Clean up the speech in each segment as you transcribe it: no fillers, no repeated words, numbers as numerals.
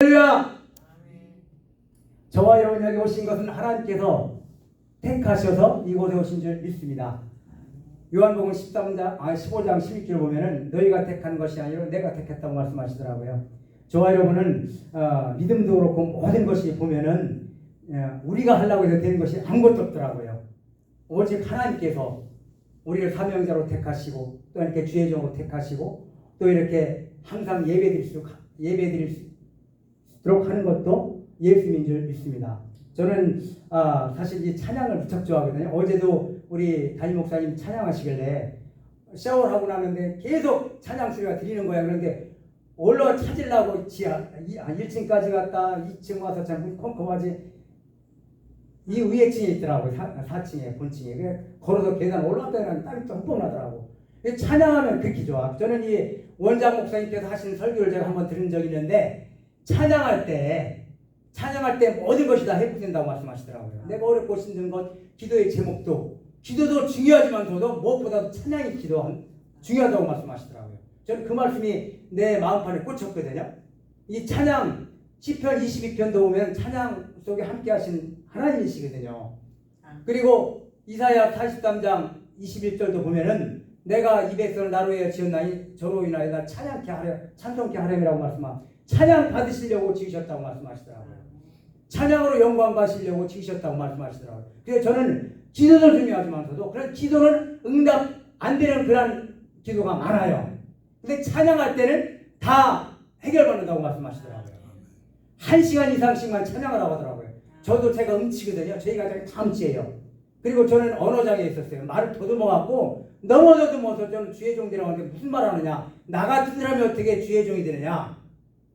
할렐루야! 저와 여러분 여기 오신 것은 하나님께서 택하셔서 이곳에 오신 줄 믿습니다. 요한복음 15장 11절 보면은 너희가 택한 것이 아니라 내가 택했다고 말씀하시더라고요. 저와 여러분은 믿음도 그렇고 모든 것이 보면은 우리가 하려고 해서 되는 것이 아무것도 없더라고요. 오직 하나님께서 우리를 사명자로 택하시고 또 이렇게 주의 종으로 택하시고 또 이렇게 항상 예배드리도록 하는 것도 예수님인 줄 믿습니다. 저는 사실 이 찬양을 무척 좋아하거든요. 어제도 우리 담임 목사님 찬양하시길래 샤워를 하고 나는데 계속 찬양 소리가 들리는 거야. 그런데 올라와 찾으려고 지하 1층까지 갔다 2층 와서 참 컴컴하지. 이 위에 층에 있더라고요. 4층에 본층에. 걸어서 계단 올라갔다가 땀이 뻥뻥 나더라고. 찬양하면 그렇게 좋아. 저는 이 원장 목사님께서 하신 설교를 제가 한번 들은 적이 있는데 찬양할 때 모든 것이 다 회복된다고 말씀하시더라고요. 내가 어렵고 힘든 것, 기도의 제목도 기도도 중요하지만서도 무엇보다도 찬양이 중요하다고 말씀하시더라고요. 저는 그 말씀이 내 마음판에 꽂혔거든요. 이 찬양 시편 22편도 보면 찬양 속에 함께 하신 하나님이시거든요. 그리고 이사야 43장 21절도 보면은 내가 이 백성을 나로 하여 지었나니 저로 인하여 나 찬송케 하렴이라고 말씀합니다. 찬양 받으시려고 지으셨다고 말씀하시더라고요. 찬양으로 영광 받으시려고 지으셨다고 말씀하시더라고요. 그래서 저는 기도도 중요하지만서도 그런 기도는 응답 안 되는 그런 기도가 많아요. 근데 찬양할 때는 다 해결받는다고 말씀하시더라고요. 1시간 이상씩만 찬양을 하더라고요. 저도 제가 음치거든요. 저희 가정이 다 음치예요. 그리고 저는 언어장애 있었어요. 말을 더듬어갖고 넘어져서 저는 주의 종이라고 하는데 무슨 말 하느냐. 나 같은 사람이 어떻게 주의 종이 되느냐.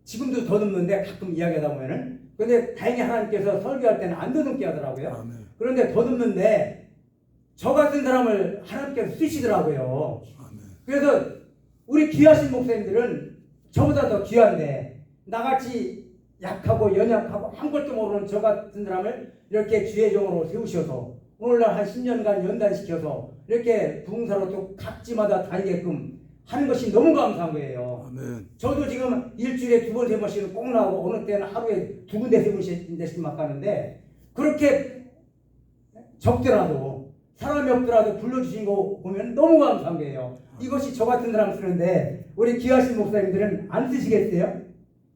지금도 더듬는데 가끔 이야기하다 보면은. 근데 다행히 하나님께서 설교할 때는 안 더듬게 하더라고요. 아멘. 그런데 더듬는데 저 같은 사람을 하나님께서 쓰시더라고요. 아멘. 그래서 우리 귀하신 목사님들은 저보다 더 귀한데 나같이 약하고 연약하고 아무것도 모르는 저 같은 사람을 이렇게 주의 종으로 세우셔서 오늘날 한 10년간 연단시켜서 이렇게 부흥사로 또 각지마다 다니게끔 하는 것이 너무 감사한 거예요. 아멘. 저도 지금 일주일에 2번, 3번씩은 꼭 나오고 어느 때는 하루에 2군데, 3군데씩 막 가는데 그렇게 적더라도 사람이 없더라도 불러주신 거 보면 너무 감사한 거예요. 이것이 저 같은 사람 쓰는데 우리 귀하신 목사님들은 안 쓰시겠어요?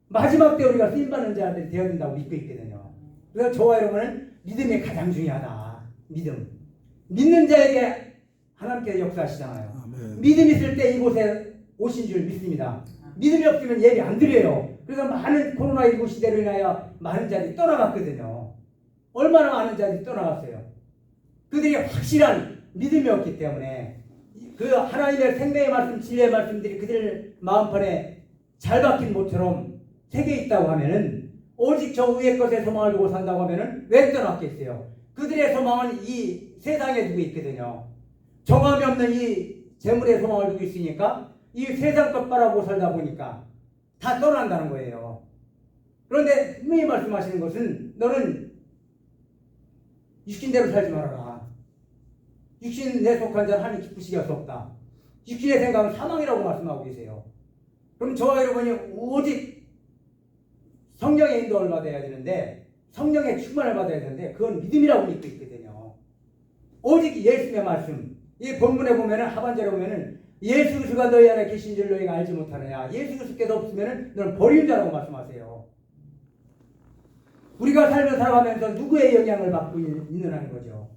마지막 때 우리가 쓰임받는 자들이 되어야 된다고 믿고 있거든요. 그래서 저와 여러분은 믿음이 가장 중요하다. 믿음. 믿는 자에게 하나님께서 역사하시잖아요. 아멘. 믿음 있을 때 이곳에 오신 줄 믿습니다. 믿음이 없으면 예배 안 드려요. 그래서 많은 코로나19 시대로 인하여 많은 자들이 떠나갔거든요. 얼마나 많은 자들이 떠나갔어요. 그들이 확실한 믿음이 없기 때문에 그 하나님의 생명의 말씀, 진리의 말씀들이 그들 마음판에 잘 박힌 모처럼 새겨 있다고 하면은 오직 저 위의 것에 소망을 두고 산다고 하면은 왜 떠났겠어요? 그들의 소망은 이 세상에 두고 있거든요. 정함이 없는 이 재물의 소망을 두고 있으니까 이 세상 것 바라보고 살다 보니까 다 떠난다는 거예요. 그런데 분명히 말씀하시는 것은 너는 육신대로 살지 말아라. 육신에 속한 자는 하나님 기쁘시게 할 수 없다. 육신의 생각은 사망이라고 말씀하고 계세요. 그럼 저와 여러분이 오직 성령의 인도를 받아야 되는데 성령의 충만을 받아야 되는데 그건 믿음이라고 믿고 있거든요. 오직 예수님의 말씀. 이 본문에 보면은 하반절에 보면은 예수 그리스도가 너희 안에 계신 줄 너희가 알지 못하느냐. 예수 그리스도께서 없으면은 너는 버린 자라고 말씀하세요. 우리가 삶을 살아가면서 누구의 영향을 받고 있느냐는 거죠.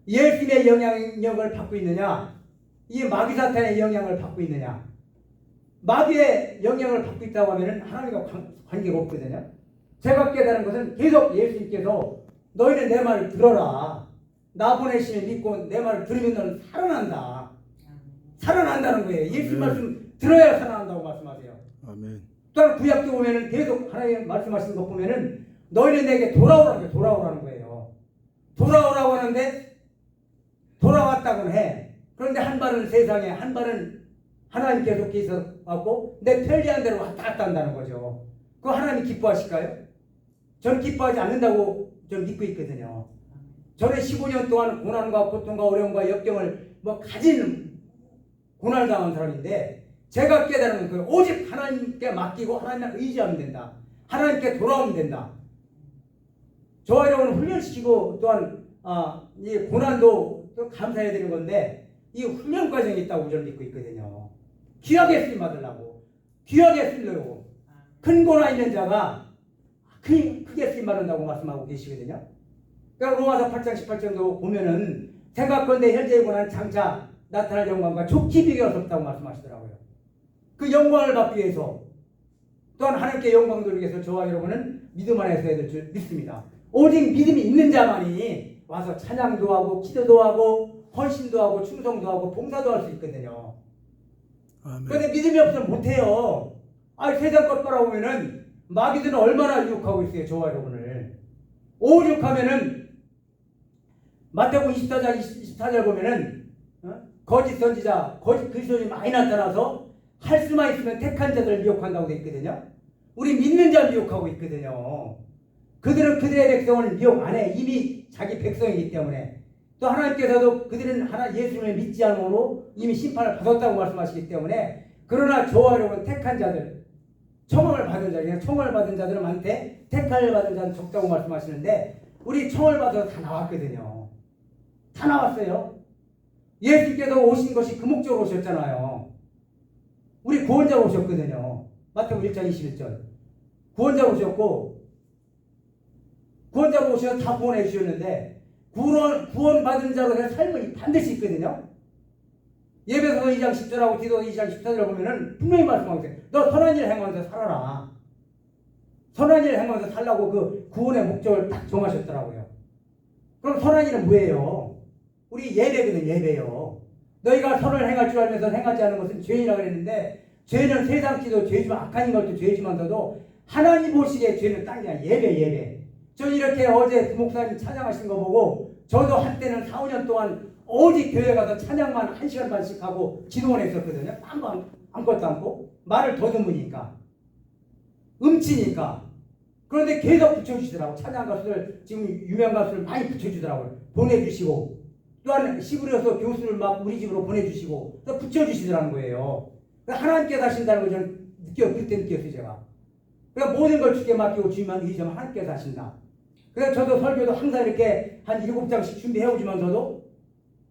예수님의 영향력을 받고 있느냐, 이 마귀 사탄의 영향을 받고 있느냐. 마귀의 영향을 받고 있다고 하면은 하나님과 관계가 없거든요. 제가 깨달은 것은 계속 예수님께서 너희는 내 말을 들어라. 나 보내심을 믿고 내 말을 들으면 너는 살아난다. 살아난다는 거예요. 예수 말씀 들어야 살아난다고 말씀하세요. 아멘. 또한 구약도 보면은 계속 하나님 말씀하시는 거 보면은 너희는 내게 돌아오라는 거예요. 돌아오라고 하는데 돌아왔다고는 해. 그런데 한 발은 세상에, 한 발은 하나님께서 계셔 왔고 내 편리한 대로 왔다 갔다 한다는 거죠. 그거 하나님 기뻐하실까요? 저는 기뻐하지 않는다고 저는 믿고 있거든요. 저는 15년 동안 고난과 고통과 어려움과 역경을 가진 고난을 당한 사람인데 제가 깨달은 거예요. 오직 하나님께 맡기고 하나님을 의지하면 된다. 하나님께 돌아오면 된다. 저와 여러분을 훈련시키고 또한 이 고난도 또 감사해야 되는 건데 이 훈련 과정이 있다고 저는 믿고 있거든요. 귀하게 쓰임 받으려고, 귀하게 쓰려고 큰 고난 있는 자가 크게 쓰임 받는다고 말씀하고 계시거든요. 그러니까 로마서 8장 18절도 보면은 생각건대 현재의 고난 장차 나타날 영광과 좋게 비교할 수 없다고 말씀하시더라고요. 그 영광을 받기 위해서 또한 하나님께 영광 돌리기 위해서 저와 여러분은 믿음 안에서 해야 될 줄 믿습니다. 오직 믿음이 있는 자만이 와서 찬양도 하고 기도도 하고 헌신도 하고 충성도 하고 봉사도 할 수 있거든요. 그런데 믿음이 없으면 못해요. 세상 것 바라보면은 마귀들은 얼마나 유혹하고 있어요. 저와 여러분을. 오죽하면은 마태복음 24장 24절 보면은 거짓 선지자, 거짓 그리스도인이 많이 나타나서 할 수만 있으면 택한 자들을 미혹한다고 되어 있거든요. 우리 믿는 자를 미혹하고 있거든요. 그들은 그들의 백성을 미혹 안 해. 이미 자기 백성이기 때문에. 또 하나님께서도 그들은 예수님을 믿지 않으므로 이미 심판을 받았다고 말씀하시기 때문에 그러나 저와 여러분 택한 자들, 청을 받은 자들, 청을 받은 자들은 많대 택을 받은 자는 적다고 말씀하시는데 우리 청을 받아서 다 나왔거든요. 다 나왔어요. 예수께서 오신 것이 그 목적으로 오셨잖아요. 우리 구원자로 오셨거든요. 마태복음 1장 21절. 구원자로 오셨고 구원자로 오셔서 다 구원해 주셨는데 구원받은 자로서의 삶은 반드시 있거든요. 예배서 2장 10절하고 디도 2장 14절을 보면은 분명히 말씀하고 있어요. 너 선한 일 행하면서 살아라. 선한 일 행하면서 살라고 그 구원의 목적을 딱 정하셨더라고요. 그럼 선한 일은 뭐예요? 우리 예배거든, 예배요. 너희가 선을 행할 줄 알면서 행하지 않는 것은 죄인이라고 그랬는데 죄는 세상지도 죄지만 악한 것도 죄지만서도 하나님 보시기에 죄는 딴 게 아니라 예배. 저 이렇게 어제 목사님 찬양하신 거 보고 저도 한때는 4, 5년 동안 오직 교회 가서 찬양만 1시간 반씩 하고 기도만 했었거든요. 아무것도 않고 말을 더듬으니까 음치니까. 그런데 계속 붙여주시더라고. 찬양 가수들 지금 유명 가수들 많이 붙여주더라고요. 보내주시고 또한 시부려서 교수를 막 우리 집으로 보내주시고 또 붙여주시더라는 거예요. 하나님께 사신다는 걸 저는 그때 느꼈어요. 제가. 그러니까 모든 걸 주께 맡기고 주님만 의지하면 하나님께 사신다. 그래서 저도 설교도 항상 이렇게 한 7장씩 준비해 오지만서도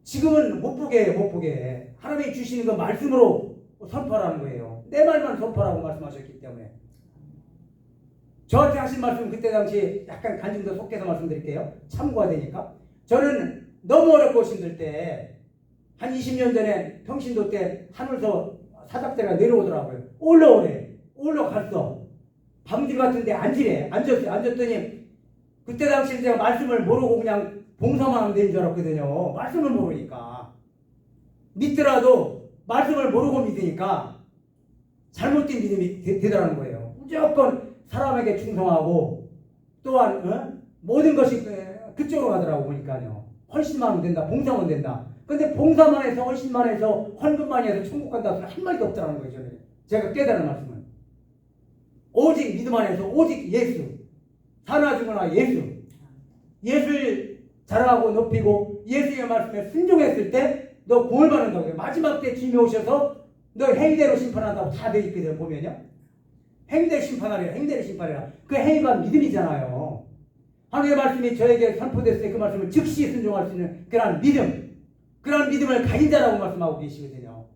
지금은 못 보게 해. 하나님이 주시는 거 말씀으로 선포하라는 거예요. 내 말만 선포하라고 말씀하셨기 때문에. 저한테 하신 말씀 그때 당시 약간 간증도 속해서 말씀드릴게요. 참고가 되니까. 저는 너무 어렵고 힘들 때 한 20년 전에 평신도 때 하늘서 사닥대가 내려오더라고요. 올라갔어. 밤길 같은데 앉았어요. 앉았더니 그때 당시 제가 말씀을 모르고 그냥 봉사만 하면 되는 줄 알았거든요. 말씀을 모르니까. 믿더라도 말씀을 모르고 믿으니까 잘못된 믿음이 되더라는 거예요. 무조건 사람에게 충성하고 또한 모든 것이 그쪽으로 가더라고 보니까요. 헌신만 하면 된다. 봉사만 된다. 근데 봉사만 해서 헌신만 해서 헌금만 해서 천국 간다 소리 한 마디도 없더라는 거예요. 저는. 제가 깨달은 말씀은. 오직 믿음 안에서 오직 예수. 사나 죽으나 예수. 예수를 자랑하고 높이고 예수의 말씀에 순종했을 때 너 구원 받는다고 해요. 마지막 때 주님이 오셔서 너 행대로 심판한다고 다 되어 있거든요. 보면요. 행대로 심판하리라. 행대로 심판하리라. 그 행위가 믿음이잖아요. 하나님의 말씀이 저에게 선포됐을 때 그 말씀을 즉시 순종할 수 있는 그러한 믿음을 가진 자라고 말씀하고 계시거든요.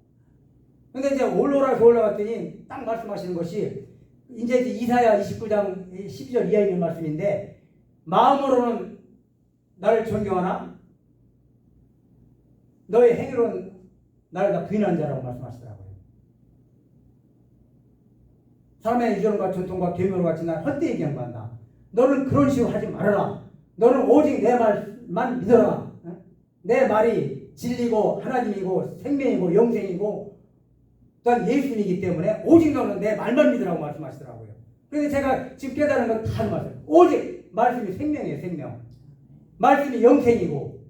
근데 이제 올라갔더니 딱 말씀하시는 것이 이제 이사야 29장 12절 이하에 있는 말씀인데 마음으로는 나를 존경하나 너의 행위로는 나를 다 부인한 자라고 말씀하시더라고요. 사람의 유전과 전통과 계명과 같이 날 헛되이 경배한다. 너는 그런 식으로 하지 말아라. 너는 오직 내 말만 믿어라. 내 말이 진리고 하나님이고 생명이고 영생이고 또한 예수님이기 때문에 오직 너는 내 말만 믿으라고 말씀하시더라고요. 그래서 제가 지금 깨달은 건 다 하는 말씀. 오직 말씀이 생명이에요. 생명. 말씀이 영생이고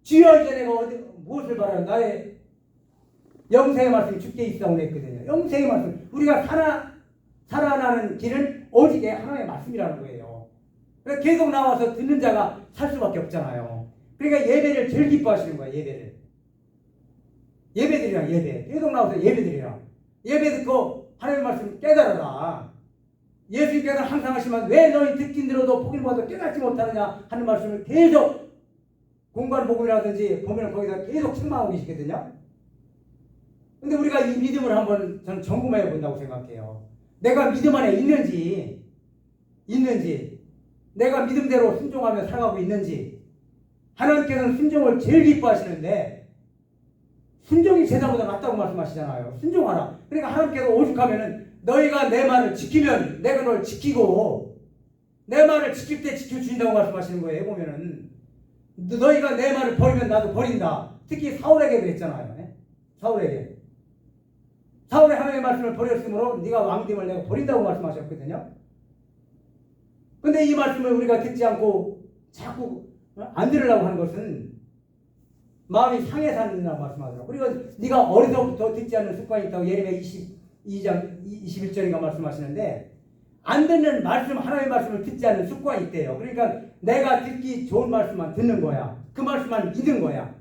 주여 이제 내가 무엇을 바라는 나의 영생의 말씀이 주께 있다고 했거든요. 영생의 말씀. 우리가 살아나는 길은 오직 하나님의 말씀이라는 거예요. 그래서 계속 나와서 듣는 자가 살 수밖에 없잖아요. 그러니까 예배를 제일 기뻐하시는 거예요. 예배드리라. 예배. 계속 나와서 예배드리라. 예배 듣고 하나님의 말씀 깨달아라. 예수님께서는 항상 하시면 왜 너희 듣긴 들어도 보긴 봐도 깨닫지 못하느냐 하는 말씀을 계속 공간 복음이라든지 보면 거기서 계속 책망하고 계시거든요. 근데 우리가 이 믿음을 한번 저는 점검해 본다고 생각해요. 내가 믿음 안에 있는지, 내가 믿음대로 순종하며 살아가고 있는지. 하나님께서는 순종을 제일 기뻐하시는데 순종이 제자보다 낫다고 말씀하시잖아요. 순종하라. 그러니까 하나님께서 오죽하면은 너희가 내 말을 지키면 내가 너를 지키고 내 말을 지킬 때 지켜준다고 말씀하시는 거예요. 보면은 너희가 내 말을 버리면 나도 버린다. 특히 사울에게 그랬잖아요. 네? 사울이 하나님의 말씀을 버렸으므로 네가 왕됨을 내가 버린다고 말씀하셨거든요. 근데 이 말씀을 우리가 듣지 않고 자꾸 안 들으려고 하는 것은 마음이 상해서 안 된다고 말씀하더라고요. 그리고 네가 어려서부터 듣지 않는 습관이 있다고 예레미야 22장 21절인가 말씀하시는데 안 듣는 말씀, 하나님의 말씀을 듣지 않는 습관이 있대요. 그러니까 내가 듣기 좋은 말씀만 듣는 거야. 그 말씀만 믿은 거야.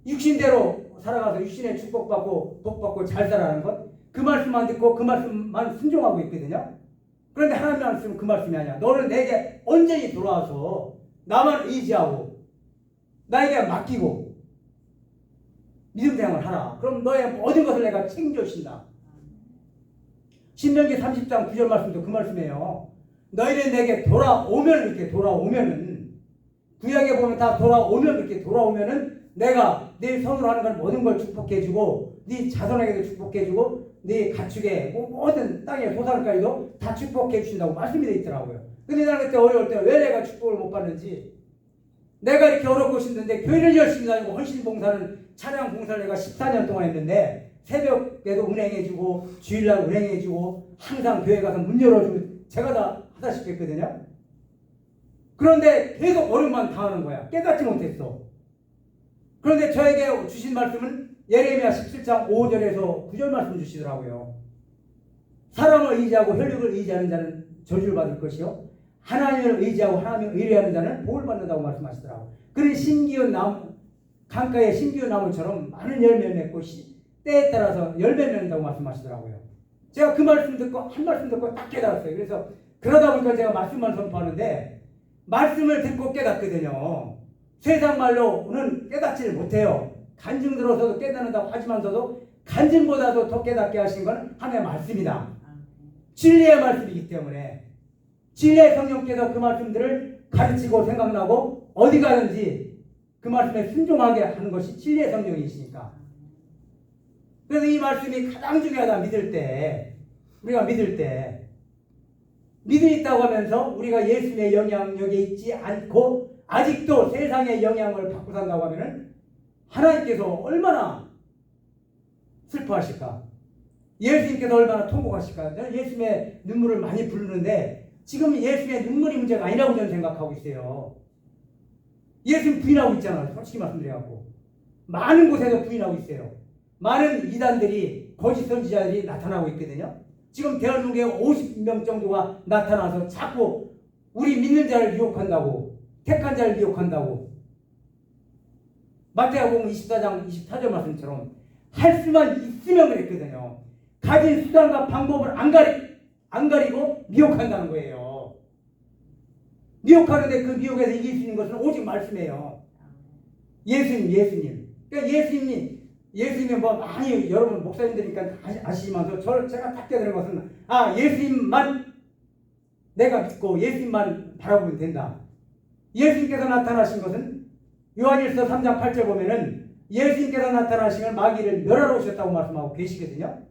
육신대로 살아가서 육신의 축복받고 복받고 잘 살아가는 것, 그 말씀만 듣고 그 말씀만 순종하고 있거든요. 그런데 하나님의 말씀은 그 말씀이 아니야. 너는 내게 온전히 돌아와서 나만 의지하고 나에게 맡기고 믿음 생활을 하라. 그럼 너의 모든 것을 내가 챙겨주신다. 신명기 30장 9절 말씀도 그 말씀이에요. 너희는 내게 돌아오면은 구약에 보면 다 돌아오면은 내가 네 손으로 하는 건 모든 걸 축복해주고 네 자손에게도 축복해주고 네 가축에 모든 땅의 소산까지도 다 축복해 주신다고 말씀이 되어 있더라고요. 근데 나는 그때 어려울 때 왜 내가 축복을 못 받는지, 내가 이렇게 어렵고 싶은데 교회를 열심히 다니고 헌신 봉사는 찬양 봉사를 내가 14년 동안 했는데 새벽에도 운행해주고 주일날 운행해주고 항상 교회 가서 문 열어주고 제가 다 하다시피 했거든요. 그런데 계속 어려움만 당하는 거야. 깨닫지 못했어. 그런데 저에게 주신 말씀은 예레미야 17장 5절에서 9절 말씀 주시더라고요. 사람을 의지하고 혈육을 의지하는 자는 저주를 받을 것이요 하나님을 의지하고 하나님을 의뢰하는 자는 복을 받는다고 말씀하시더라고요. 그런 신기한 나무, 강가의 신기한 나무처럼 많은 열매를 맺고 때에 따라서 열매 맺는다고 말씀하시더라고요. 제가 그 말씀 듣고 한 말씀 듣고 딱 깨달았어요. 그래서 그러다 보니까 제가 말씀만 선포하는데 말씀을 듣고 깨닫거든요. 세상 말로는 깨닫지를 못해요. 간증 들어서도 깨닫는다고 하지만서도 간증보다도 더 깨닫게 하신 건 하나님의 말씀이다. 진리의 말씀이기 때문에 진리의 성령께서 그 말씀들을 가르치고 생각나고 어디 가든지 그 말씀에 순종하게 하는 것이 진리의 성령이시니까. 그래서 이 말씀이 가장 중요하다. 우리가 믿을 때 믿음이 있다고 하면서 우리가 예수님의 영향력에 있지 않고 아직도 세상의 영향을 받고 산다고 하면은 하나님께서 얼마나 슬퍼하실까? 예수님께서 얼마나 통곡하실까? 저는 예수님의 눈물을 많이 부르는데 지금 예수님의 눈물이 문제가 아니라고 저는 생각하고 있어요. 예수님 부인하고 있잖아요. 솔직히 말씀드려갖고 많은 곳에서 부인하고 있어요. 많은 이단들이 거짓 선지자들이 나타나고 있거든요. 지금 대한민국에 50명 정도가 나타나서 자꾸 우리 믿는 자를 유혹한다고, 택한 자를 유혹한다고. 마태복음 24장 24절 말씀처럼 할 수만 있으면 그랬거든요. 가진 수단과 방법을 안 가리고 미혹한다는 거예요. 미혹하는데 그 미혹에서 이길 수 있는 것은 오직 말씀이에요. 예수님. 그러니까 예수님이 뭐 많이 여러분 목사님들이니까 아시지만 제가 딱 깨달은 것은 예수님만 내가 믿고 예수님만 바라보면 된다. 예수님께서 나타나신 것은 요한일서 3장 8절 보면은 예수님께서 나타나신 건 마귀를 멸하러 오셨다고 말씀하고 계시거든요.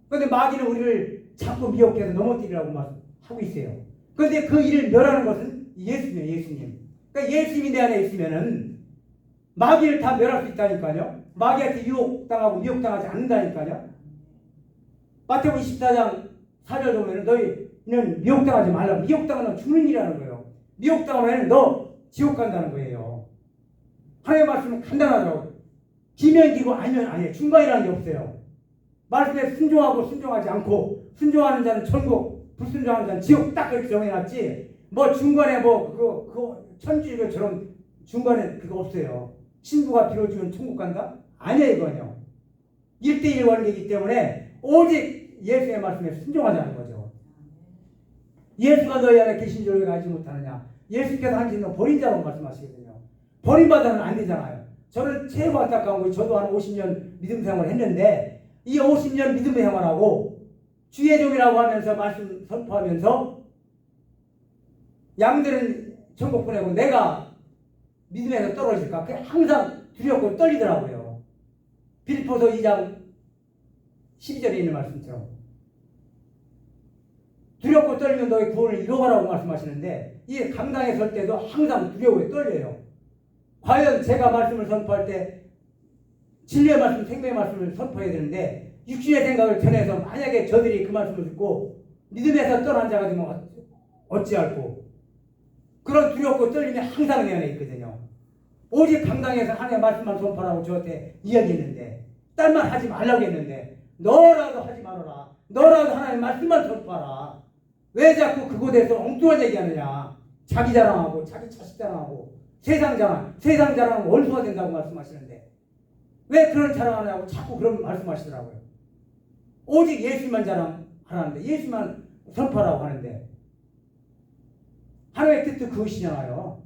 그런데 마귀는 우리를 자꾸 미혹해서 넘어뜨리라고 말하고 있어요. 그런데 그 일을 멸하는 것은 예수님. 그러니까 예수님이 내 안에 있으면은 마귀를 다 멸할 수 있다니까요. 마귀한테 유혹당하고 미혹당하지 않는다니까요. 마태복음 24장 4절 보면은 너희는 미혹당하지 말라. 미혹당하면 죽는 일이라는 거예요. 미혹당하면 너 지옥 간다는 거예요. 하나님의 말씀은 간단하더라고요. 기면 기고 아니면 아니에요. 중간이라는 게 없어요. 말씀에 순종하고 순종하지 않고 순종하는 자는 천국, 불순종하는 자는 지옥 딱 그렇게 정해놨지. 뭐 중간에 그거 천주교처럼 중간에 그거 없어요. 신부가 빌어주면 천국 간다? 아니에요, 이거는요. 1대1 관계이기 때문에 오직 예수의 말씀에 순종하자는 거죠. 예수가 너희 안에 계신 줄 왜 알지 못하느냐. 예수께서 하신 건 버린 자라고 말씀하시거든요. 버림받아는 안 되잖아요. 저는 최고 안타까운 거, 저도 한 50년 믿음 생활을 했는데 이 50년 믿음 생활하고 주의 종이라고 하면서 말씀 선포하면서 양들은 천국 보내고 내가 믿음에서 떨어질까? 그게 항상 두렵고 떨리더라고요. 빌립보서 2장 12절에 있는 말씀처럼 두렵고 떨리면 너의 구원을 이뤄가라고 말씀하시는데 이 강당에 설 때도 항상 두려워요. 떨려요. 과연 제가 말씀을 선포할 때 진리의 말씀, 생명의 말씀을 선포해야 되는데 육신의 생각을 전해서 만약에 저들이 그 말씀을 듣고 믿음에서 떠난 자가 되면 어찌할꼬. 그런 두렵고 떨림이 항상 내 안에 있거든요. 오직 강당에서 하나님의 말씀만 선포하라고 저한테 이야기했는데 딴 말 하지 말라고 했는데 너라도 하지 말아라. 너라도 하나님의 말씀만 선포하라. 왜 자꾸 그곳에서 엉뚱한 얘기하느냐. 자기 자랑하고 자기 자식 자랑하고 세상 자랑은 원수가 된다고 말씀하시는데 왜 그런 자랑하냐고 자꾸 그런 말씀하시더라고요. 오직 예수만 자랑하라는데 예수만 선포하라고 하는데 하나님의 뜻도 그것이잖아요.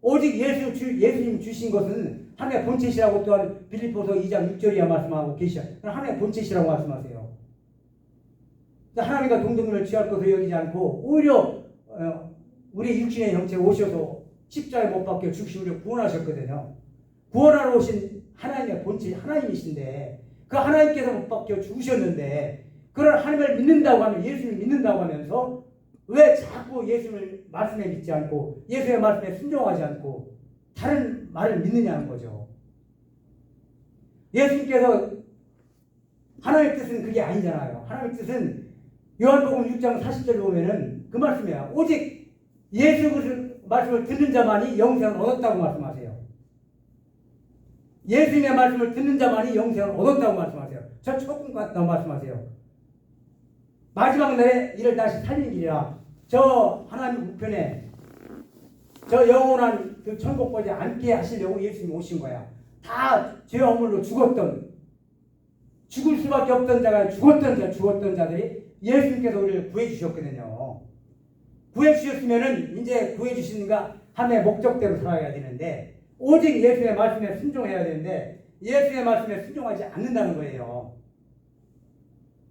오직 예수님 주신 것은 하나님의 본체시라고 또한 빌립보서 2장 6절이야 말씀하고 계시죠. 하나님의 본체시라고 말씀하세요. 하나님과 동등을 취할 것을 여기지 않고 오히려 우리 육신의 형체에 오셔서 십자가에 못 박혀 죽으시고 우리를 구원하셨거든요. 구원하러 오신 하나님의 본체 하나님이신데 그 하나님께서 못 박혀 죽으셨는데 그런 하나님을 믿는다고 하면 예수를 믿는다고 하면서 왜 자꾸 예수를 말씀에 믿지 않고 예수의 말씀에 순종하지 않고 다른 말을 믿느냐는 거죠. 예수님께서 하나님의 뜻은 그게 아니잖아요. 하나님의 뜻은 요한복음 6장 40절 보면은 그 말씀이야. 오직 예수 그리스도의 말씀을 듣는 자만이 영생을 얻었다고 말씀하세요. 예수님의 말씀을 듣는 자만이 영생을 얻었다고 말씀하세요. 저 조금 같다고 말씀하세요. 마지막 날에 이를 다시 살린 길이라. 저 하나님 우편에 저 영원한 그 천국까지 앉게 하시려고 예수님이 오신 거야. 다 죄 허물로 죽을 수밖에 없던 자가 죽었던 자들이 예수님께서 우리를 구해주셨거든요. 구해주셨으면은 이제 구해주시는가 하나님의 목적대로 살아야 되는데 오직 예수의 말씀에 순종해야 되는데 예수의 말씀에 순종하지 않는다는 거예요.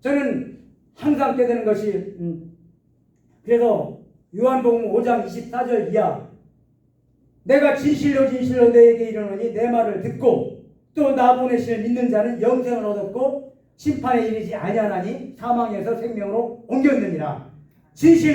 저는 항상 깨닫는 것이 그래서 요한복음 5장 24절 이하 내가 진실로 너에게 이르노니 내 말을 듣고 또 나 보내시는 믿는 자는 영생을 얻었고 심판에 이르지 아니하나니 사망에서 생명으로 옮겼느니라. 진실